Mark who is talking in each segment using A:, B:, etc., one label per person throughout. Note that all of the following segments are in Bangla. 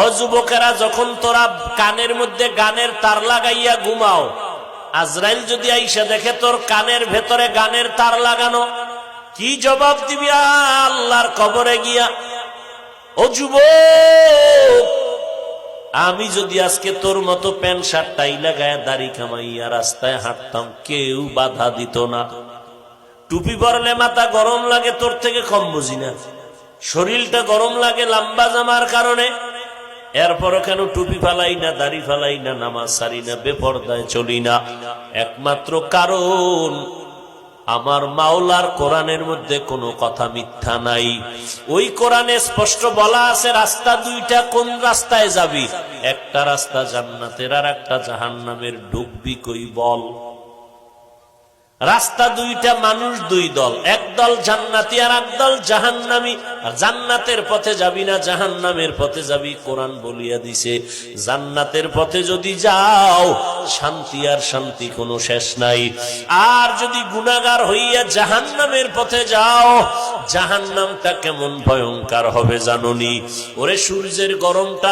A: ও যুবকেরা, যখন তোরা কানের মধ্যে গানের তার লাগাইয়া ঘুমাও, আজরাইল যদি আইসা দেখে তোর কানের ভেতরে গানের তার লাগানো, কি জবাব দিবি আল্লাহর কবরে গিয়া? ও যুবক, আমি যদি আজকে তোর মতো প্যান্ট শার্ট টাই লাগায় দাড়ি কামাইয়া রাস্তায় হাঁটতাম, কেউ বাধা দিত না। টুপি পরলে মাথা গরম লাগে, তোর থেকে কম বুঝি না। শরীরটা গরম লাগে লম্বা জামার কারণে, এরপরও কেন টুপি ফালাই না, দাড়ি ফালাই না, নামাজ সারি না, বেপরদায় চলি না? একমাত্র কারণ আমার মাওলার কোরআনের মধ্যে কোনো কথা মিথ্যা নাই। ওই কোরআনে স্পষ্ট বলা আছে রাস্তা দুইটা, কোন রাস্তায় যাবি? একটা রাস্তা জান্নাতের আর একটা জাহান্নামের, ঢুকবি কই বল? রাস্তা দুইটা, মানুষ দুই দল, এক দল জান্নাতি আর এক দল জাহান্নামী। আর জান্নাতের পথে যাবি না জাহান্নামের পথে যাবি, কোরআন বলিয়া দিছে জান্নাতের পথে যদি যাও শান্তি আর শান্তি কোনো শেষ নাই। আর যদি গুনাহগার হইয়া জাহান্নামের পথে যাও, জাহান্নামটা কেমন ভয়ঙ্কর হবে জানোনি? ওরে সূর্যের গরমটা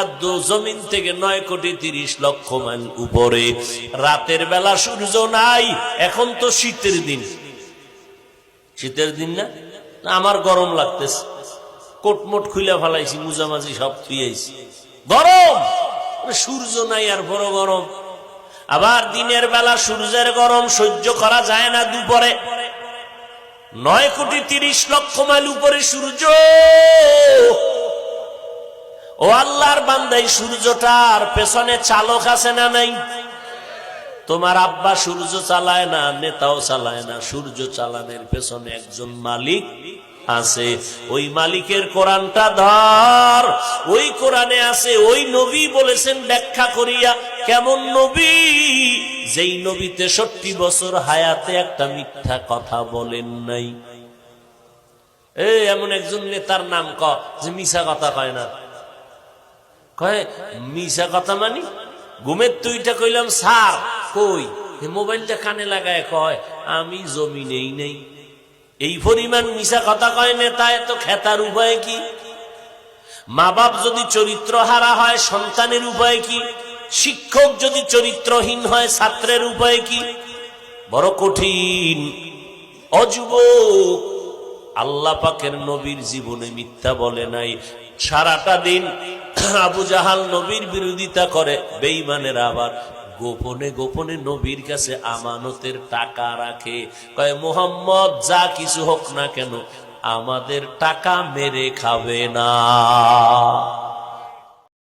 A: জমিন থেকে 9,30,00,000 মাইল উপরে, রাতের বেলা সূর্য নাই। এখন তো শীতের দিন, শীতের দিন না? আমার গরম লাগতেছে, কোটমোট খুলে ফেলাইছি, মুজামাজি সব থুইয়াইছি, গরম। সূর্য নাই আর বড় গরম। আবার দিনের বেলা সূর্যের গরম সহ্য করা যায় না, দুপুরে 9,30,00,000 মাইল উপরে সূর্য। ও আল্লাহর বান্দা, এই সূর্যটার পেছনে চালক আছে না নাই? তোমার আব্বা সূর্য চালায় না, নেতাও চালায় না, সূর্য চালানোর পেছনে একজন মালিক আছে। ওই মালিকের কোরআনটা ধর, ওই কোরআনে আছে, ওই নবী বলেছেন ব্যাখ্যা করিয়া। কেমন নবী? যেই নবী 63 বছর হায়াতে একটা মিথ্যা কথা বলেন নাই। এমন একজন নেতার নাম ক যে মিছা কথা কয় না। কয় মিছা কথা মানি? ঘুমের তুইটা কইলাম স্যার, কই মোবাইলটা কানে লাগায় কয় আমি জমিনেই নেই। এই পরিমাণ মিছা কথা কয় নেতা, এত খেতার উপায় কি? মা বাপ যদি চরিত্র হারা হয়, সন্তানের উপায় কি? শিক্ষক যদি চরিত্রহীন হয়, ছাত্রের উপায় কি? বড় কঠিন। অযুবক, আল্লাহ পাকের নবীর জীবনে মিথ্যা বলে নাই। সারাটা দিন আবু জাহাল নবীর বিরোধিতা করে, বেঈমানেরা আবার গোপনে গোপনে নবীর কাছে আমানতের টাকা রাখে। কয় মুহাম্মদ যা কিছু হোক না কেন, আমাদের টাকা মেরে খাবে না।